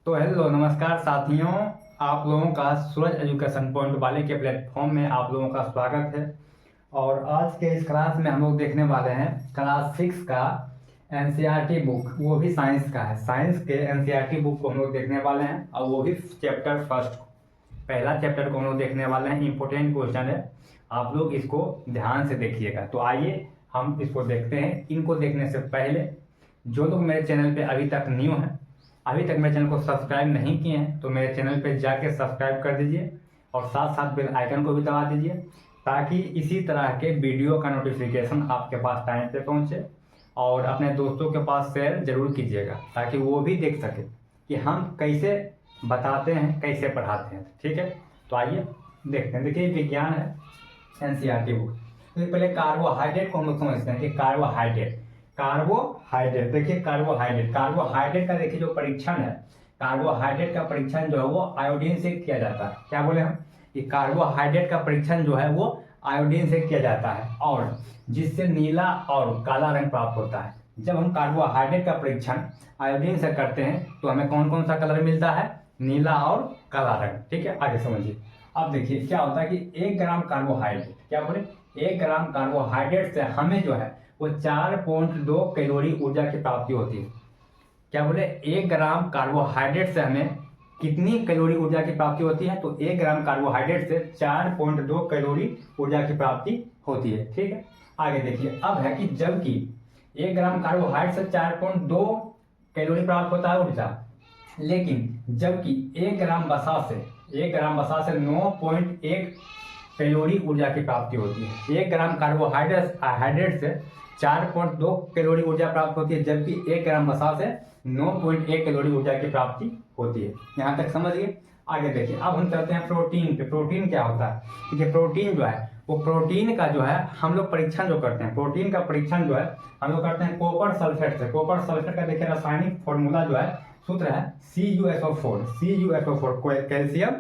तो हेलो नमस्कार साथियों, आप लोगों का सूरज एजुकेशन पॉइंट वाले के प्लेटफॉर्म में आप लोगों का स्वागत है। और आज के इस क्लास में हम लोग देखने वाले हैं क्लास 6 का एनसीईआरटी बुक, वो भी साइंस का है। साइंस के एनसीईआरटी बुक को हम लोग देखने वाले हैं और वो भी चैप्टर फर्स्ट, पहला चैप्टर को हम लोग देखने वाले हैं। इंपॉर्टेंट क्वेश्चन है, आप लोग इसको ध्यान से देखिएगा। तो आइए हम इसको देखते हैं। इनको देखने से पहले जो लोग मेरे चैनल पे अभी तक न्यू हैं, अभी तक मेरे चैनल को सब्सक्राइब नहीं किए हैं, तो मेरे चैनल पे जाके सब्सक्राइब कर दीजिए और साथ साथ बेल आइकन को भी दबा दीजिए, ताकि इसी तरह के वीडियो का नोटिफिकेशन आपके पास टाइम पे पहुंचे। और अपने दोस्तों के पास शेयर जरूर कीजिएगा, ताकि वो भी देख सके कि हम कैसे बताते हैं, कैसे पढ़ाते हैं। ठीक है, तो आइए देखते हैं। देखिए, विज्ञान है, एनसीईआरटी बुक। तो पहले कार्बोहाइड्रेट को हम लोग समझते हैं कि कार्बोहाइड्रेट देखिए, कार्बोहाइड्रेट का देखिए जो परीक्षण है, कार्बोहाइड्रेट का परीक्षण जो है वो आयोडीन से किया जाता है। क्या बोले हम कि कार्बोहाइड्रेट का परीक्षण जो है वो आयोडीन से किया जाता है, और जिससे नीला और काला रंग प्राप्त होता है। जब हम कार्बोहाइड्रेट का परीक्षण आयोडीन से करते हैं तो हमें कौन कौन सा कलर मिलता है? नीला और काला रंग। ठीक है, आगे समझिए। अब देखिए क्या होता है कि 1 ग्राम कार्बोहाइड्रेट, क्या बोले, 1 ग्राम कार्बोहाइड्रेट से हमें जो है वो 4.2 कैलोरी ऊर्जा की प्राप्ति होती है। क्या बोले, 1 ग्राम कार्बोहाइड्रेट से हमें कितनी कैलोरी ऊर्जा की प्राप्ति होती है? तो 1 ग्राम कार्बोहाइड्रेट से 4.2 कैलोरी ऊर्जा की प्राप्ति होती है। ठीक है, आगे देखिए। अब है कि जबकि 1 ग्राम कार्बोहाइड्रेट से 4.2 कैलोरी प्राप्त होता है ऊर्जा, लेकिन जबकि 1 ग्राम वसा से 9.1 कैलोरी ऊर्जा की प्राप्ति होती है। 1 ग्राम कार्बोहाइड्रेट से 4.2 कैलोरी ऊर्जा प्राप्त होती है, जबकि 1 ग्राम वसा से 9.1 कैलोरी ऊर्जा की प्राप्ति होती है। यहाँ तक समझ गए? आगे देखिए। अब हम चलते हैं प्रोटीन पे। प्रोटीन क्या होता है? देखिए, प्रोटीन जो है वो प्रोटीन का जो है हम लोग परीक्षण जो करते हैं, प्रोटीन का परीक्षण जो है हम लोग करते हैं कॉपर सल्फेट से। कॉपर सल्फेट का देखिए रासायनिक फॉर्मूला जो है, सूत्र है CuSO4 calcium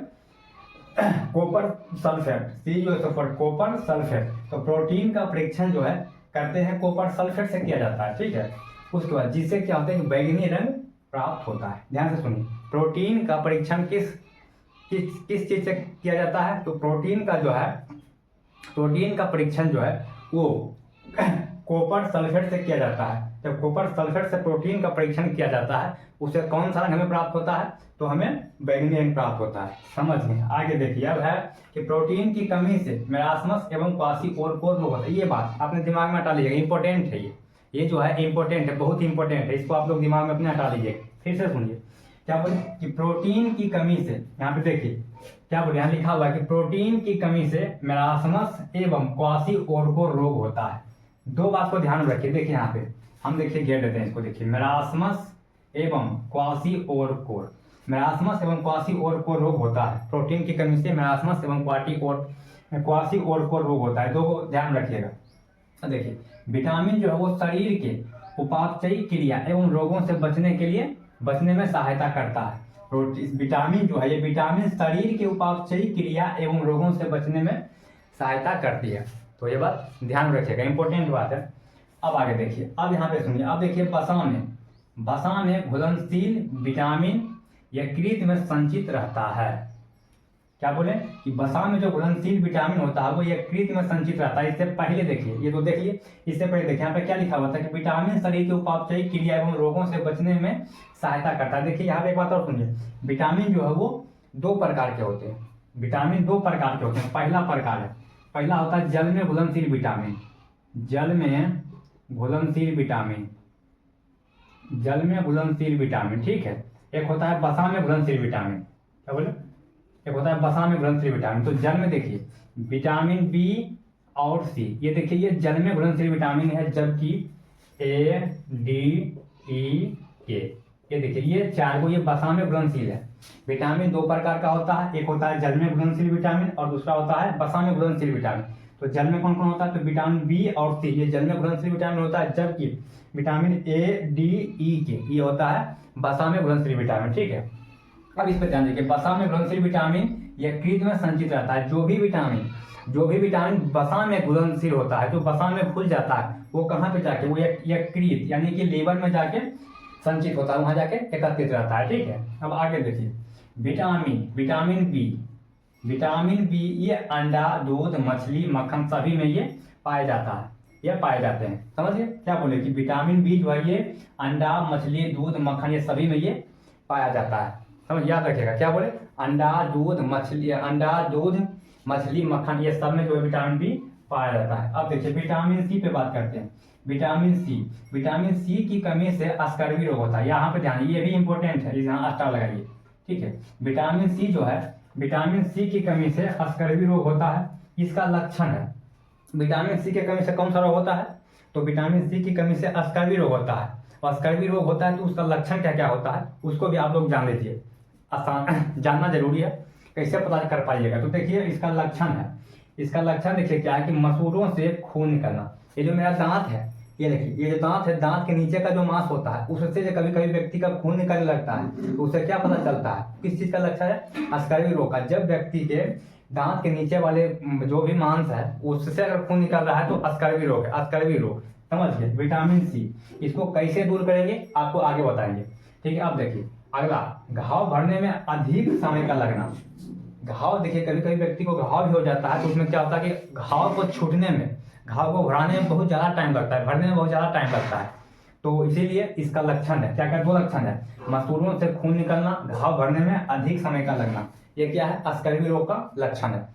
copper sulphate, CuSO4 copper sulphate. तो प्रोटीन का परीक्षण जो है करते हैं कॉपर सल्फेट से किया जाता है। ठीक है, उसके बाद जिससे क्या होता है कि बैंगनी रंग प्राप्त होता है। ध्यान से सुनिए, प्रोटीन का परीक्षण किस चीज से किया जाता है? तो प्रोटीन का परीक्षण जो है वो कॉपर सल्फेट से किया जाता है। जब कॉपर सल्फेट से प्रोटीन का परीक्षण किया जाता है, उसे कौन सा रंग हमें प्राप्त होता है? तो हमें बैंगनी रंग प्राप्त होता है। समझ गए? आगे देखिए। अब है कि प्रोटीन की कमी से मेरास्मस एवं क्वासी-ओरकोर रोग होता है। ये बात अपने दिमाग में हटा लीजिएगा, इंपॉर्टेंट है ये जो है इंपॉर्टेंट है, बहुत इंपॉर्टेंट है। इसको आप लोग दिमाग में अपने हटा लीजिएगा। फिर से सुनिए, क्या बोले कि प्रोटीन की कमी से, यहाँ पे देखिए क्या बोले, यहाँ लिखा हुआ है कि प्रोटीन की कमी से मेरास्मस एवं क्वासी-ओरकोर रोग होता है। दो बात को ध्यान में रखिए। देखिए यहाँ पे हम देखिए घेर देते हैं इसको। देखिए, मेरास्मस एवं क्वासी-ओरकोर, मेरास्मस एवं क्वासी-ओरकोर रोग होता है। प्रोटीन की कमी से मेरास्मस एवं क्वासी-ओरकोर रोग होता है। दो को ध्यान रखिएगा। देखिए, विटामिन जो है वो शरीर के उपापचयी क्रिया एवं रोगों से बचने में सहायता करता है। विटामिन जो है, ये विटामिन शरीर के उपापचयी क्रिया एवं रोगों से बचने में सहायता करती है। तो ये बात ध्यान रखिएगा, इंपॉर्टेंट बात है। अब आगे देखिए। अब यहाँ पे सुनिए। अब देखिए, वसा में घुलनशील विटामिन यकृत में संचित रहता है। क्या बोले कि वसा में जो घुलनशील विटामिन होता है वो यकृत में संचित रहता है। इससे पहले देखिए, ये तो देखिए, इससे पहले देखिए यहाँ पे क्या लिखा हुआ था कि विटामिन शरीर के उपापचयी क्रिया एवं रोगों से बचने में सहायता करता है। देखिए यहाँ पे एक बात और सुनिए, विटामिन जो है वो 2 प्रकार के होते हैं। विटामिन 2 प्रकार के होते हैं। पहला होता है जल में घुलनशील विटामिन, ठीक है। एक होता है वसा में घुलनशील विटामिन। क्या बोले? एक होता है वसा में घुलनशील विटामिन। तो जल में देखिए विटामिन बी और सी, ये देखिए ये जल में घुलनशील विटामिन है, जबकि ए डी ई के, ये देखिए ये 4 ये वसा में घुलनशील है। विटामिन 2 प्रकार का होता है, एक होता है जल में घुलनशील विटामिन और दूसरा होता है वसा में घुलनशील विटामिन। तो जल में कौन कौन होता है? तो विटामिन बी और सी, ये जल में घुलनशील विटामिन होता है, जबकि विटामिन ए डी ई के ये होता है वसा में घुलनशील विटामिन। ठीक है, अब इस पर ध्यान देखिए। वसा में घुलनशील विटामिन यकृत में संचित रहता है। जो भी विटामिन वसा में घुलनशील होता है, जो वसा में घुल जाता है, वो कहाँ पे जाके, वो यकृत यानी कि लीवर में जाके संचित होता है, वहाँ जाके एकत्रित रहता है, ठीक है। अब आगे देखिए, विटामिन बी ये अंडा, दूध, मछली, मक्खन सभी में ये पाया जाता है, ये पाए जाते हैं। समझिए क्या बोले कि विटामिन बी जो है ये अंडा, मछली, दूध, मक्खन ये सभी में ये पाया जाता है। समझ, याद रखिएगा क्या बोले, अंडा, दूध, मछली, मक्खन ये सब में जो है विटामिन बी पाया जाता है। अब देखिए विटामिन सी पे बात करते हैं। विटामिन सी की कमी से स्कर्वी रोग होता है। यहाँ पे ध्यान, ये भी इंपॉर्टेंट है, यहाँ स्टार लगाइए, ठीक है। विटामिन सी की कमी से स्कर्वी रोग होता है, इसका लक्षण है। विटामिन सी की कमी से कौन सा रोग होता है, तो विटामिन सी की कमी से स्कर्वी रोग होता है। और स्कर्वी रोग होता है तो उसका लक्षण क्या क्या होता है उसको भी आप लोग जान लीजिए, आसान जानना जरूरी है, कैसे पता कर पाइएगा। तो देखिए इसका लक्षण देखिए क्या है कि मसूड़ों से खून निकलना। ये जो मेरा दांत है, ये देखिए, ये जो दांत है, दांत के नीचे का जो मांस होता है उससे जो कभी कभी व्यक्ति का खून निकलने लगता है, तो उसे क्या पता चलता है, किस चीज का लक्षण है, स्कर्वी रोग का। जब व्यक्ति के दांत के नीचे वाले जो भी मांस है उससे अगर खून निकल रहा है तो स्कर्वी रोग है, स्कर्वी रोग। समझ गए। विटामिन सी इसको कैसे दूर करेंगे आपको आगे बताएंगे, ठीक है। अब देखिए अगला, घाव भरने में अधिक समय का लगना। घाव देखिए कभी कभी व्यक्ति को घाव भी हो जाता है, तो उसमें क्या होता है कि घाव को छूटने में, घाव को भराने में बहुत ज़्यादा टाइम लगता है, भरने में बहुत ज़्यादा टाइम लगता है। तो इसीलिए इसका लक्षण है क्या क्या, दो लक्षण है, मसूड़ों से खून निकलना, घाव भरने में अधिक समय का लगना। ये क्या है, स्कर्वी रोग का लक्षण है।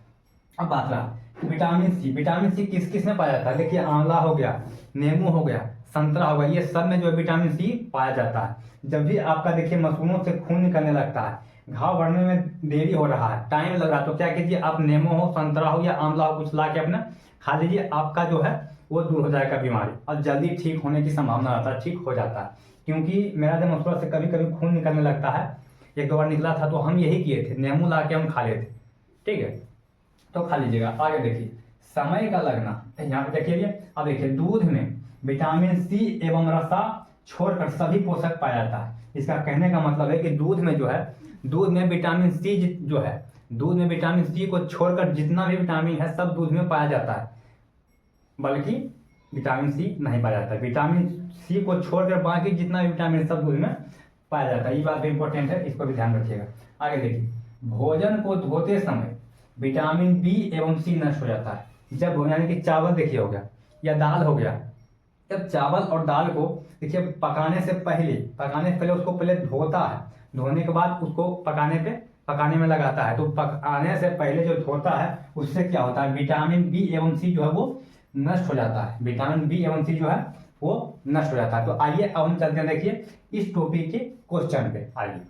अब बात रहा विटामिन सी किस किस में पाया जाता है। देखिए आंवला हो गया, नींबू हो गया, संतरा हो गया, ये सब में जो है विटामिन सी पाया जाता है। जब भी आपका देखिए मसूड़ों से खून निकलने लगता है, घाव भरने में देरी हो रहा है, टाइम लग रहा है, तो क्या कीजिए आप नींबू हो, संतरा हो या आंवला हो, कुछ ला के अपना खा लीजिए, आपका जो है वो दूर हो जाएगा बीमारी और जल्दी ठीक होने की संभावना रहता है, ठीक हो जाता है। क्योंकि मेरा जब मसूड़ा से कभी कभी खून निकलने लगता है, एक दो बार निकला था, तो हम यही किए थे, नींबू ला के हम खा लेते, ठीक है। तो खा लीजिएगा। आगे देखिए समय का लगना, यहाँ पे देखिए, अब देखिए दूध में विटामिन सी एवं रसा छोड़कर सभी पोषक पाया जाता है। इसका कहने का मतलब है कि दूध में जो है, दूध में विटामिन सी जो है, दूध में विटामिन सी को छोड़कर जितना भी विटामिन है सब दूध में पाया जाता है, बल्कि विटामिन सी नहीं पाया जाता है। विटामिन सी को छोड़कर बाकी जितना भी विटामिन सब दूध में पाया जाता है। ये बात भी इंपॉर्टेंट है, इसको भी ध्यान रखिएगा। आगे देखिए, भोजन को धोते समय विटामिन बी एवं सी नष्ट हो जाता है। जब यानी कि चावल देखिए हो गया या दाल हो गया, जब चावल और दाल को देखिए पकाने से पहले उसको पहले धोता है, धोने के बाद उसको पकाने में लगाता है, तो पकाने से पहले जो धोता है उससे क्या होता है, विटामिन बी एवं सी जो है वो नष्ट हो जाता है, विटामिन बी एवं सी जो है वो नष्ट हो जाता है। तो आइए अब हम चलते हैं देखिए इस टॉपिक के क्वेश्चन पे। आइए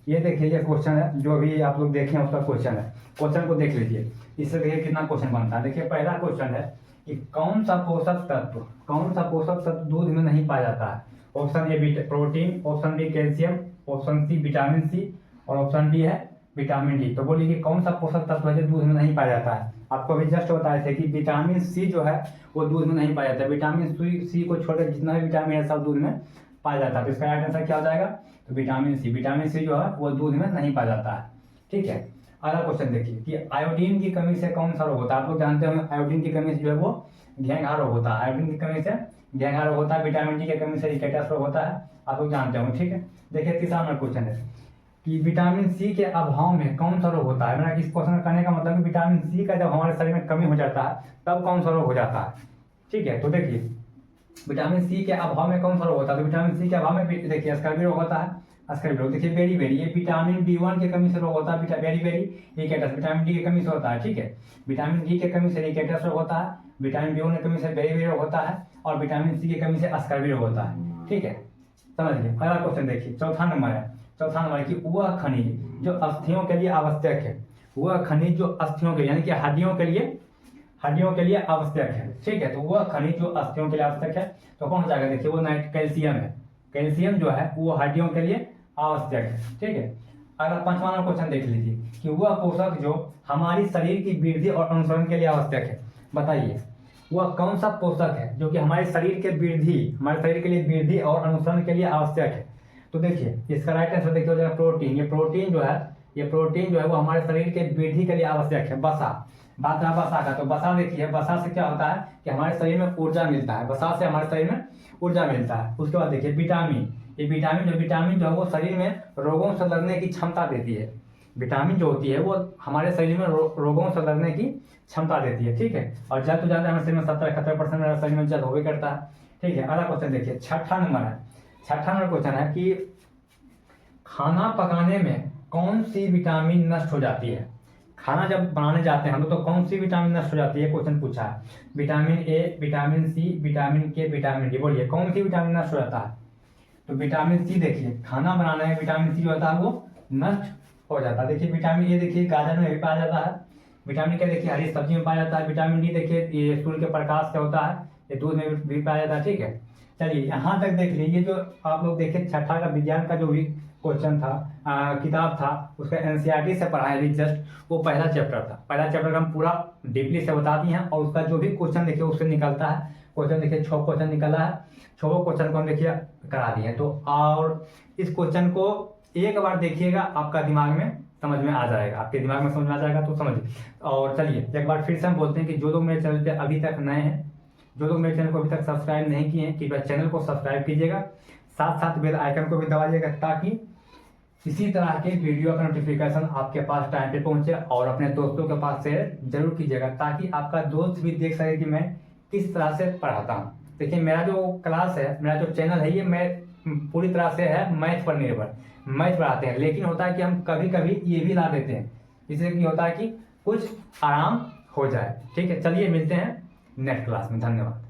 ये देखिए, ये क्वेश्चन है, जो भी आप लोग देखें उसका क्वेश्चन है, क्वेश्चन को देख लीजिए, इससे देखिए कितना क्वेश्चन बनता है। देखिए पहला क्वेश्चन है कि कौन सा पोषक तत्व दूध में नहीं पाया जाता है। Option A protein, option B calcium, option C vitamin C और ऑप्शन डी है विटामिन डी। तो बोलिए कि कौन सा पोषक तत्व है जो दूध में नहीं पाया जाता है। आपको अभी जस्ट बताए थे कि विटामिन सी जो है वो दूध में नहीं पाया जाता है। विटामिन सी को छोड़कर जितना भी विटामिन है सब दूध में पाया जाता है। तो इसका राइट आंसर क्या हो जाएगा, तो विटामिन सी जो है वो दूध में नहीं पाया जाता है, ठीक है। अगला क्वेश्चन देखिए कि आयोडीन की कमी से कौन सा रोग होता है। आप लोग जानते हैं आयोडीन की कमी से जो है वो घेंघा रोग होता है, आयोडीन की कमी से घेंघा रोग होता है, विटामिन डी की कमी से रिकेटस रोग होता है, आप लोग जानते होंगे, ठीक है। देखिए तीसरा नंबर क्वेश्चन है कि विटामिन सी के अभाव में कौन सा रोग होता है। मेरा इस क्वेश्चन करने का मतलब कि विटामिन सी का जब हमारे शरीर में कमी हो जाता है तब कौन सा रोग हो जाता है, ठीक है। तो देखिए विटामिन सी के अभाव में कौन सा रोग होता है, तो विटामिन सी के अभाव में देखिए स्कर्वी रोग होता है, स्कर्वी रोग। देखिए बेरी ये विटामिन B1 की कमी से रोग होता है, बेरी रिकेटस विटामिन डी की कमी से होता है, ठीक है। विटामिन डी की कमी से रिकेटस रोग होता है, विटामिन B1 की कमी से बेरी रोग होता है और विटामिन सी की कमी से स्कर्वी रोग होता है, ठीक है। समझ गए। अगला क्वेश्चन देखिए, चौथा नंबर की वह खनिज जो अस्थियों के लिए आवश्यक है, वह खनिज जो अस्थियों के यानी कि हड्डियों के लिए आवश्यक है, ठीक है। तो वह खनिज जो अस्थियों के लिए आवश्यक है तो कौन हो जाएगा, देखिए वो कैल्शियम है। कैल्शियम जो है वो हड्डियों के लिए आवश्यक है, ठीक है। अगला पांचवा नंबर क्वेश्चन देख लीजिए कि वह पोषक जो हमारी शरीर की वृद्धि और अनुसरण के लिए आवश्यक है। बताइए वह कौन सा पोषक है जो कि हमारे शरीर के लिए वृद्धि और अनुसरण के लिए आवश्यक है। तो देखिए इसका राइट आंसर देखिए हो जाएगा प्रोटीन। ये प्रोटीन जो है वो हमारे शरीर के वृद्धि के लिए आवश्यक है। बात रहा वसा का, तो वसा देखिए वसा से क्या होता है कि हमारे शरीर में ऊर्जा मिलता है, वसा से हमारे शरीर में ऊर्जा मिलता है। उसके बाद देखिए विटामिन, ये विटामिन जो है वो शरीर में रोगों से लड़ने की क्षमता देती है। विटामिन जो होती है वो हमारे शरीर में रोगों से लड़ने की क्षमता देती है, ठीक है। और जल तो ज़्यादा हमारे शरीर में 70-71% मेरा शरीर में जल होवे करता है, ठीक है। अगला क्वेश्चन देखिए, छठा नंबर क्वेश्चन है कि खाना पकाने में कौन सी विटामिन नष्ट हो जाती है। खाना जब बनाने जाते हैं हम लोग तो कौन सी विटामिन नष्ट हो जाती है, क्वेश्चन पूछा है। Vitamin A, vitamin C, vitamin K, vitamin D, बोलिए कौन सी विटामिन नष्ट हो जाता है। तो विटामिन सी देखिए, खाना बनाने में विटामिन सी जो होता है वो नष्ट हो जाता है। देखिए विटामिन ए देखिए गाजर में भी पाया जाता है, विटामिन के देखिए हरी सब्जी में पाया जाता है, विटामिन डी देखिए ये सूर्य के प्रकाश से होता है, ये दूध में भी पाया जाता है, ठीक है। चलिए यहाँ तक देख लीजिए, जो आप लोग देखिए छठा का विज्ञान का जो भी क्वेश्चन था, किताब था, उसका एनसीईआरटी से पढ़ा है अभी जस्ट, वो पहला चैप्टर था। पहला चैप्टर हम पूरा डीपली से बता दिए हैं, और उसका जो भी क्वेश्चन देखिए उससे निकलता है। क्वेश्चन देखिए 6 क्वेश्चन निकला है, 6 क्वेश्चन को हम देखिए करा दिए। तो और इस क्वेश्चन को एक बार देखिएगा, आपका दिमाग में समझ में आ जाएगा, आपके दिमाग में समझ में आ जाएगा तो समझिए। और चलिए एक बार फिर से हम बोलते हैं कि जो लोग मेरे चैनल पे अभी तक नए हैं, जो लोग मेरे चैनल को अभी तक सब्सक्राइब नहीं किए हैं, कृपया चैनल को सब्सक्राइब कीजिएगा, साथ साथ बेल आइकन को भी दबाइएगा, ताकि इसी तरह के वीडियो का नोटिफिकेशन आपके पास टाइम पे पहुंचे। और अपने दोस्तों के पास शेयर जरूर कीजिएगा, ताकि आपका दोस्त भी देख सके कि मैं किस तरह से पढ़ाता हूँ। देखिए मेरा जो क्लास है, मेरा जो चैनल है, ये मैं पूरी तरह से है मैथ पर निर्भर, मैथ पढ़ाते हैं। लेकिन होता है कि हम कभी कभी ये भी ला देते हैं, इससे कि होता है कि कुछ आराम हो जाए, ठीक है। चलिए मिलते हैं नेक्स्ट क्लास में, धन्यवाद।